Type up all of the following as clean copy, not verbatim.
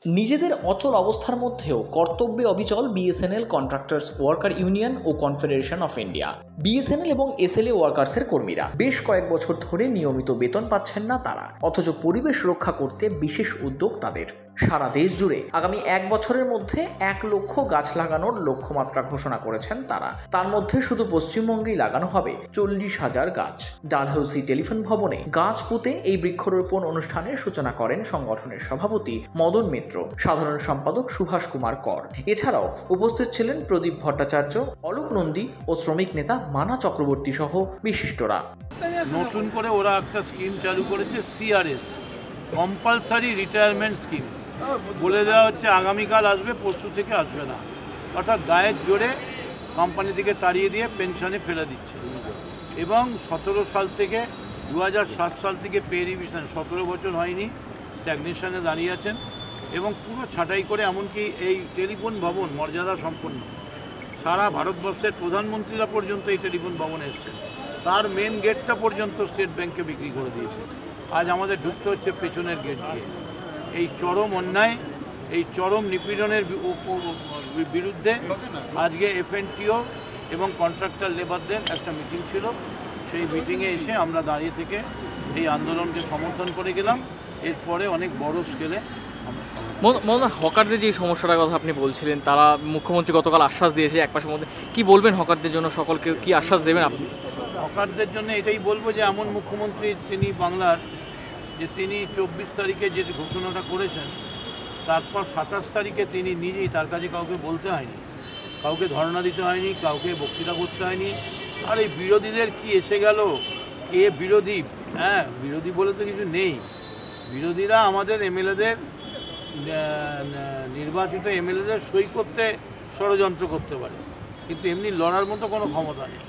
নিজেদের অচল অবস্থার মধ্যেও কর্তব্যে অবিচল বিএসএনএল কন্ট্রাক্টরস ওয়ার্কার ইউনিয়ন ও কনফেডারেশন অফ ইন্ডিয়া। বিএসএনএল এবং এসএলএ ওয়ার্কার্সের কর্মীরা বেশ কয়েক বছর ধরে নিয়মিত বেতন পাচ্ছেন না তারা, অথচ পরিবেশ রক্ষা করতে বিশেষ উদ্যোগ তাদের। সারা দেশ জুড়ে আগামী 1 বছরের মধ্যে 1 লক্ষ গাছ লাগানোর লক্ষ্যমাত্রা ঘোষণা করেছেন তারা। তার মধ্যে শুধু পশ্চিমবঙ্গেই লাগানো হবে 40,000 গাছ। ডালহৌসি টেলিফোন ভবনে গাছ পুঁতে এই বৃক্ষরোপণ অনুষ্ঠানের সূচনা করেন সংগঠনের সভাপতি মদন মিত্র, সাধারণ সম্পাদক সুভাষ কুমার কর। এছাড়াও উপস্থিত ছিলেন প্রদীপ ভট্টাচার্য, অলোক নন্দী ও শ্রমিক নেতা মানা চক্রবর্তী সহ বিশিষ্টরা। নতুন করে ওরা একটা স্কিম চালু করেছে, সিআরএস, কম্পালসারি রিটায়ারমেন্ট স্কিম। বলে দেওয়া হচ্ছে আগামীকাল আসবে, পরশু থেকে আসবে না, অর্থাৎ গায়ের জোরে কোম্পানি থেকে তাড়িয়ে দিয়ে পেনশনে ফেলে দিচ্ছে। এবং 17 সাল থেকে 2007 সাল থেকে পে রিভিশন 17 বছর হয়নি, স্ট্যাগনেশনে দাঁড়িয়ে আছেন এবং পুরো ছাঁটাই করে এমনকি এই টেলিফোন ভবন মর্যাদা সম্পন্ন, সারা ভারতবর্ষের প্রধানমন্ত্রীরা পর্যন্ত এই টেলিফোন ভবনে এসছেন, তার মেন গেটটা পর্যন্ত স্টেট ব্যাংকে বিক্রি করে দিয়েছে। আজ আমাদের ঢুকতে হচ্ছে পেছনের গেট দিয়ে। এই চরম অন্যায়, এই চরম নিপীড়নের বিরুদ্ধে আজকে এফএনটিও এবং কন্ট্রাক্টর লেবারদের একটা মিটিং ছিল। সেই মিটিংয়ে এসে আমরা দাঁড়িয়ে থেকে এই আন্দোলনকে সমর্থন করে গেলাম। এরপরে অনেক বড় স্কেলে আমরা হকারদের যে সমস্যাটার কথা আপনি বলছিলেন, তারা মুখ্যমন্ত্রী গতকাল আশ্বাস দিয়েছে 1 মাসের মধ্যে। কি বলবেন হকারদের জন্য, সকলকে কি আশ্বাস দেবেন আপনি? হকারদের জন্য এটাই বলবো যে এমন মুখ্যমন্ত্রী তিনি বাংলার, যে তিনি 24 তারিখে যে ঘোষণাটা করেছেন, তারপর 27 তারিখে তিনি নিজেই, তার কাছে কাউকে বলতে হয়নি, কাউকে ধর্ণা দিতে হয়নি, কাউকে বক্তৃতা করতে হয়নি। আর এই বিরোধীদের কি এসে গেল, কে বিরোধী? হ্যাঁ, বিরোধী বলে তো কিছু নেই। বিরোধীরা আমাদের এমএলএদের, নির্বাচিত এমএলএদের সই করতে ষড়যন্ত্র করতে পারে, কিন্তু এমনি লড়ার মতো কোনো ক্ষমতা নেই।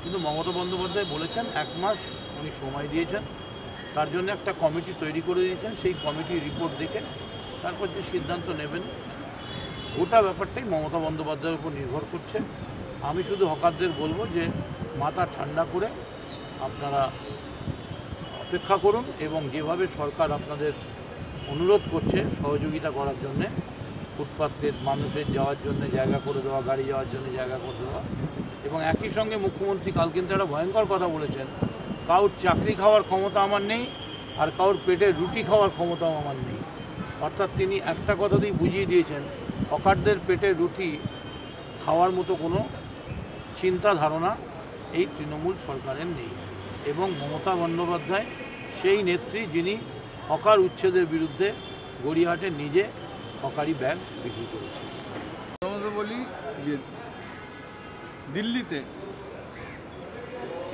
কিন্তু মমতা বন্দ্যোপাধ্যায় বলেছেন 1 মাস উনি সময় দিয়েছেন, তার জন্য একটা কমিটি তৈরি করে দিয়েছেন। সেই কমিটির রিপোর্ট দেখে তারপর যে সিদ্ধান্ত নেবেন, গোটা ব্যাপারটাই মমতা বন্দ্যোপাধ্যায়ের উপর নির্ভর করছে। আমি শুধু হকারদের বলবো যে মাথা ঠান্ডা করে আপনারা অপেক্ষা করুন এবং যেভাবে সরকার আপনাদের অনুরোধ করছে সহযোগিতা করার জন্যে, ফুটপাতের মানুষের যাওয়ার জন্য জায়গা করে দেওয়া, গাড়ি যাওয়ার জন্য জায়গা করে দেওয়া, এবং একই সঙ্গে মুখ্যমন্ত্রী কাল কিন্তু একটা ভয়ঙ্কর কথা বলেছেন, কারোর চাকরি খাওয়ার ক্ষমতা আমার নেই আর কারোর পেটে রুটি খাওয়ার ক্ষমতাও আমার নেই। অর্থাৎ তিনি একটা কথাতেই বুঝিয়ে দিয়েছেন, হকারদের পেটে রুটি খাওয়ার মতো কোনো চিন্তা ধারণা এই তৃণমূল সরকারের নেই। এবং মমতা বন্দ্যোপাধ্যায় সেই নেত্রী যিনি হকার উচ্ছেদের বিরুদ্ধে গড়িয়াহাটে নিজে হকারি ব্যাগ বিক্রি করেছে। আমরা বলি যে দিল্লিতে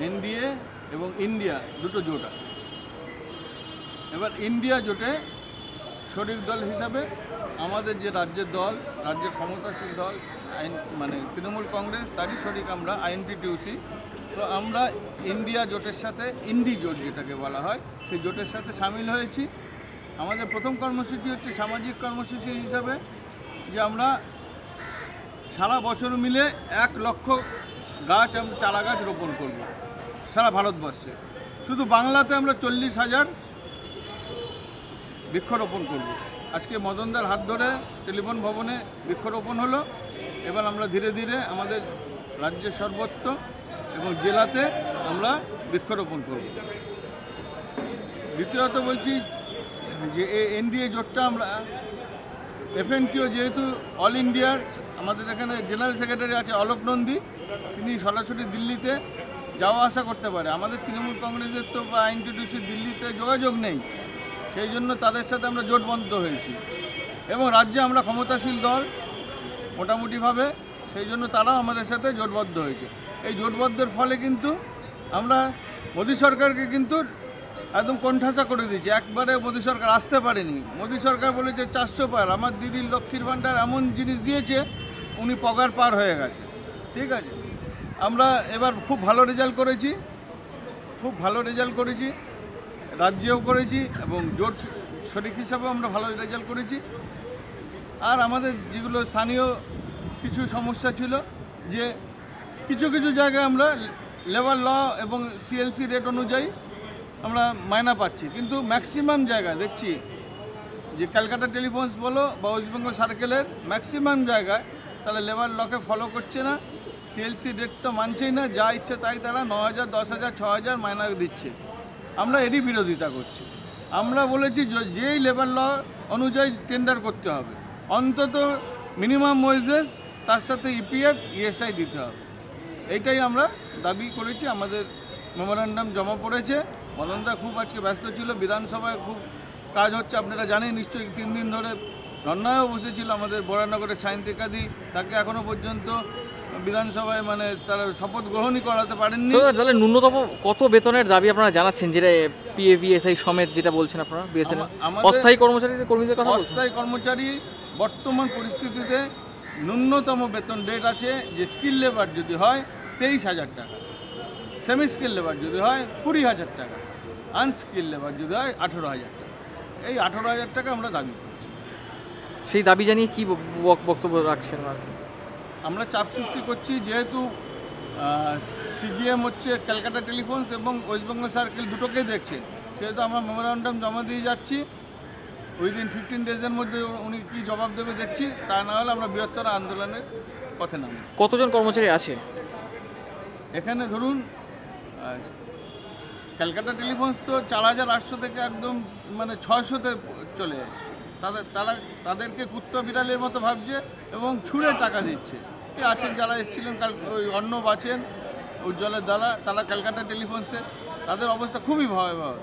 এনডিএ এবং ইন্ডিয়া দুটো জোট আছে। এবার ইন্ডিয়া জোটে শরিক দল হিসাবে আমাদের যে রাজ্যের দল, রাজ্যের ক্ষমতাশীল দল মানে তৃণমূল কংগ্রেস, তারই শরিক আমরা আইএনটিটিউসি। তো আমরা ইন্ডিয়া জোটের সাথে, ইন্ডি জোট যেটাকে বলা হয়, সেই জোটের সাথে সামিল হয়েছি। আমাদের প্রথম কর্মসূচি হচ্ছে সামাজিক কর্মসূচি হিসাবে যে আমরা সারা বছর মিলে 1 লক্ষ গাছ, চারা গাছ রোপণ করব সারা ভারতবর্ষে। শুধু বাংলাতে আমরা 40,000 বৃক্ষরোপণ করব। আজকে মদনদার হাত ধরে টেলিফোন ভবনে বৃক্ষরোপণ হলো। এবার আমরা ধীরে ধীরে আমাদের রাজ্যের সর্বত্র এবং জেলাতে আমরা বৃক্ষরোপণ করব। দ্বিতীয়ত বলছি যে এই এনডিএ জোটটা আমরা এফএনটিও, যেহেতু অল ইন্ডিয়ার আমাদের এখানে জেনারেল সেক্রেটারি আছে অলোক নন্দী, তিনি সরাসরি দিল্লিতে যাওয়া আসা করতে পারে। আমাদের তৃণমূল কংগ্রেসের তো বা আইএনটিটিউসির দিল্লিতে যোগাযোগ নেই, সেই জন্য তাদের সাথে আমরা জোটবদ্ধ হয়েছি। এবং রাজ্যে আমরা ক্ষমতাশীল দল মোটামুটিভাবে, সেই জন্য তারাও আমাদের সাথে জোটবদ্ধ হয়েছে। এই জোটবদ্ধের ফলে কিন্তু আমরা মোদী সরকারকে কিন্তু একদম কোণঠাসা করে দিয়েছি। একবারে মোদী সরকার আসতে পারেনি। মোদী সরকার বলেছে 400 পার, আমার দিদির লক্ষ্মীর ভাণ্ডার এমন জিনিস দিয়েছে, উনি পগার পার হয়ে গেছে। ঠিক আছে, আমরা এবার খুব ভালো রেজাল্ট করেছি, রাজ্যেও করেছি এবং জোট শরিক হিসাবেও আমরা ভালো রেজাল্ট করেছি। আর আমাদের যেগুলো স্থানীয় কিছু সমস্যা ছিল, যে কিছু কিছু জায়গায় আমরা লেবার ল এবং সিএলসি রেট অনুযায়ী আমরা মাইনা পাচ্ছি, কিন্তু ম্যাক্সিমাম জায়গায় দেখছি যে ক্যালকাটা টেলিফোনস বলো বা ওয়েস্ট বেঙ্গল সার্কেলের ম্যাক্সিমাম জায়গায় তারা লেবার লকে ফলো করছে না, সিএলসি রেট তো মানছেই না, যা ইচ্ছে তাই তারা 9,000, 10,000, 6,000 মাইনা দিচ্ছে। আমরা এরই বিরোধিতা করছি। আমরা বলেছি যেই লেবার ল অনুযায়ী টেন্ডার করতে হবে, অন্তত মিনিমাম ওয়েজেস, তার সাথে ইপিএফ, ইএসআই দিতে হবে। এইটাই আমরা দাবি করেছি। আমাদের মেমোরান্ডাম জমা পড়েছে। মদনদা খুব আজকে ব্যস্ত ছিল, বিধানসভায় খুব কাজ হচ্ছে, আপনারা জানেন নিশ্চয়ই। 3 দিন ধরে ধর্নায়ও বসেছিল আমাদের বরানগরের সায়ন্তিকাদি, তাকে এখনও পর্যন্ত বিধানসভায় মানে তারা শপথ গ্রহণই করাতে পারেননি। তাহলে ন্যূনতম কত বেতনের দাবি আপনারা জানাচ্ছেন, যেটা পিএভিএসআই সমেত যেটা বলছেন আপনারা বিএসএনএল? অস্থায়ী কর্মীদের কথা বলছেন। অস্থায়ী কর্মচারী বর্তমান পরিস্থিতিতে ন্যূনতম বেতন রেট আছে, যে স্কিল লেবার যদি হয় 23,000 টাকা, সেমি স্কিল লেবার যদি হয় 20,000 টাকা, আনস্কিল লেবার যদি হয় 18,000 টাকা। এই 18,000 টাকা আমরা দাবি করছি। সেই দাবি জানিয়ে কি বক্তব্য রাখছেন আর কি? আমরা চাপ সৃষ্টি করছি, যেহেতু সিজিএম হচ্ছে ক্যালকাটা টেলিফোনস এবং ওয়েস্ট বেঙ্গল সার্কেল দুটোকেই দেখছে, সেহেতু আমরা মেমোরান্ডাম জমা দিয়ে যাচ্ছি। উইদিন 15 ডেজের মধ্যে উনি কী জবাব দেবে দেখছি, তা না হলে আমরা বৃহত্তর আন্দোলনের পথে নামব। কতজন কর্মচারী আছে এখানে? ধরুন ক্যালকাটা টেলিফোনস তো 4,800 থেকে একদম মানে 600-তে চলে আসছে। তাদেরকে কুত্তা বিড়ালের মতো ভাবছে এবং ছুঁড়ে টাকা দিচ্ছে। আছেন যারা এসেছিলেন কাল, ওই অর্ণব আছেন, উজ্জ্বলের দাদা, তারা ক্যালকাটা টেলিফোনসে, তাদের অবস্থা খুবই ভয়াবহ।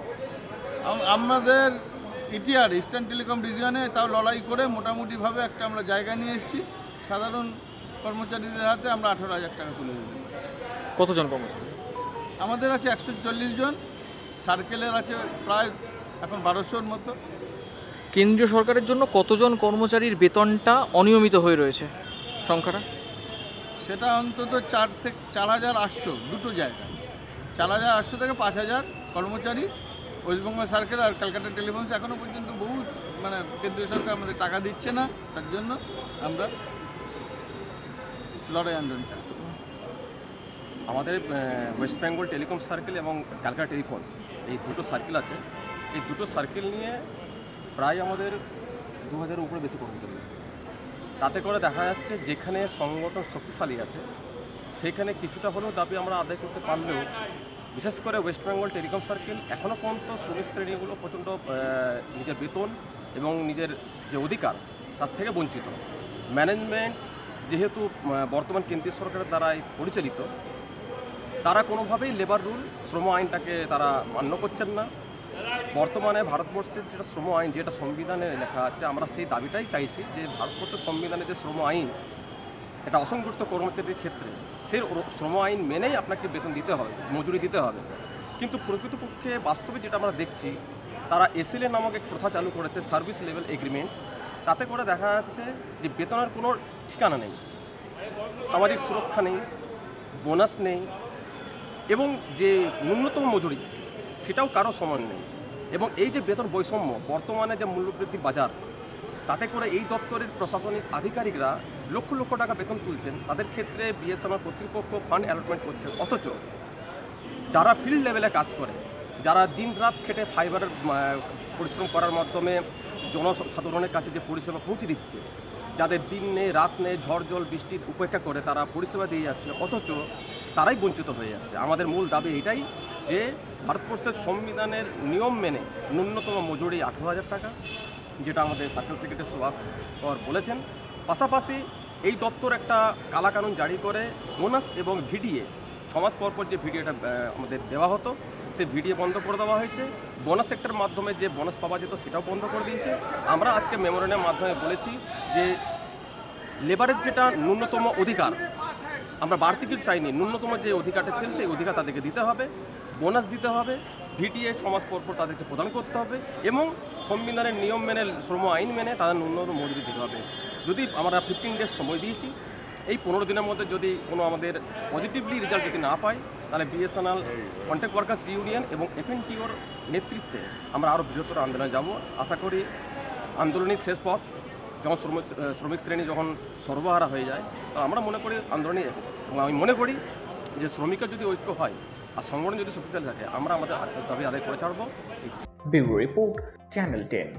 আমাদের ইটিআর ইস্টার্ন টেলিকম রিজিয়নে তাও লড়াই করে মোটামুটিভাবে একটা আমরা জায়গা নিয়ে এসেছি। সাধারণ কর্মচারীদের হাতে আমরা 18,000 টাকা তুলে দিতে পারি। কতজন কর্মচারী? আমাদের আছে 140 জন, সার্কেলের আছে প্রায় এখন 1200-র মতো। কেন্দ্রীয় সরকারের জন্য কতজন কর্মচারীর বেতনটা অনিয়মিত হয়ে রয়েছে সংখ্যাটা? সেটা অন্তত 4,800 দুটো জায়গায়, 4,800 থেকে 5,000 কর্মচারী ওয়েস্ট বেঙ্গল সার্কেল আর ক্যালকাটা টেলিফোনস এখনও পর্যন্ত বহু মানে কেন্দ্রীয় সরকার আমাদের টাকা দিচ্ছে না, তার জন্য আমরা লড়াই আন্দোলন চালাচ্ছি। আমাদের ওয়েস্ট বেঙ্গল টেলিকম সার্কেল এবং ক্যালকাটা টেলিফোনস এই দুটো সার্কেল আছে। এই দুটো সার্কেল নিয়ে প্রায় আমাদের 2,000-এর উপরে বেশি কর্মচারী। তাতে করে দেখা যাচ্ছে যেখানে সংগঠন শক্তিশালী আছে সেখানে কিছুটা হলেও দাবি আমরা আদায় করতে পারলেও, বিশেষ করে ওয়েস্ট বেঙ্গল টেলিকম সার্কেল এখনও পর্যন্ত শ্রমিক শ্রেণীগুলো প্রচণ্ড নিজের বেতন এবং নিজের যে অধিকার তার থেকে বঞ্চিত। ম্যানেজমেন্ট যেহেতু বর্তমান কেন্দ্রীয় সরকারের দ্বারাই পরিচালিত, তারা কোনোভাবেই লেবার রুল, শ্রম আইনটাকে তারা মান্য করছেন না। বর্তমানে ভারতবর্ষের যেটা শ্রম আইন, যেটা সংবিধানে লেখা আছে, আমরা সেই দাবিটাই চাইছি যে ভারতবর্ষের সংবিধানে যে শ্রম আইন, এটা অসংগঠিত কর্মচারীর ক্ষেত্রে সেই শ্রম আইন মেনেই আপনাকে বেতন দিতে হবে, মজুরি দিতে হবে। কিন্তু প্রকৃতপক্ষে বাস্তবে যেটা আমরা দেখছি, তারা এসএলএ নামক এক প্রথা চালু করেছে, সার্ভিস লেভেল এগ্রিমেন্ট। তাতে করে দেখা যাচ্ছে যে বেতনের কোনো ঠিকানা নেই, সামাজিক সুরক্ষা নেই, বোনাস নেই, এবং যে ন্যূনতম মজুরি সেটাও কারো সমান নেই। এবং এই যে বেতন বৈষম্য, বর্তমানে যে মূল্যবৃদ্ধি বাজার, তাতে করে এই দপ্তরের প্রশাসনিক আধিকারিকরা লক্ষ লক্ষ টাকা বেতন তুলছেন, তাদের ক্ষেত্রে বিএসএনএল কর্তৃপক্ষ ফান্ড অ্যালটমেন্ট করছে। অথচ যারা ফিল্ড লেভেলে কাজ করে, যারা দিন রাত খেটে ফাইবারের পরিশ্রম করার মাধ্যমে জনসাধারণের কাছে যে পরিষেবা পৌঁছে দিচ্ছে, যাদের দিন নেই রাত নেই, ঝড় জল বৃষ্টির উপেক্ষা করে তারা পরিষেবা দিয়ে যাচ্ছে, অথচ তারাই বঞ্চিত হয়ে যাচ্ছে। আমাদের মূল দাবি এটাই যে ভারতবর্ষের সংবিধানের নিয়ম মেনে ন্যূনতম মজুরি 18,000 টাকা, যেটা আমাদের সার্কেল সেক্রেটারি সুভাষ কর বলেছেন। পাশাপাশি এই দপ্তর একটা কালাকানুন জারি করে বোনাস এবং ভিডিএ 6 মাস পর যে ভিডিওটা আমাদের দেওয়া হতো, সেই ভিডিও বন্ধ করে দেওয়া হয়েছে। বোনাস সেক্টরের মাধ্যমে যে বোনাস পাওয়া যেত সেটাও বন্ধ করে দিয়েছে। আমরা আজকে মেমোরেন্ডামের মাধ্যমে বলেছি যে লেবারের যেটা ন্যূনতম অধিকার, আমরা বাড়তি কিছু চাইনি, ন্যূনতম যে অধিকারটা ছিল সেই অধিকার তাদেরকে দিতে হবে, বোনাস দিতে হবে, ভিডিএ 6 মাস পর তাদেরকে প্রদান করতে হবে, এবং সংবিধানের নিয়ম মেনে, শ্রম আইন মেনে তাদের ন্যূনতম মজুরি দিতে হবে। যদি আমরা 15 ডেজ সময় দিয়েছি, এই 15 দিনের মধ্যে যদি কোনো আমাদের পজিটিভলি রেজাল্ট যদি না পাই, তাহলে বিএসএনএল কন্ট্রাক্ট ওয়ার্কার্স ইউনিয়ন এবং এফএনটিওর নেতৃত্বে আমরা আরও বৃহত্তর আন্দোলনে যাব। আশা করি আন্দোলনের শেষ পথ, যখন শ্রমিক শ্রেণী যখন সর্বহারা হয়ে যায়, তো আমরা মনে করি আন্দোলনে, আমি মনে করি যে শ্রমিকের যদি ঐক্য হয় আর সংগঠন যদি শক্তিশালী থাকে, আমরা আমাদের দাবি আদায় করে ছাড়বো। Bureau report, channel 10।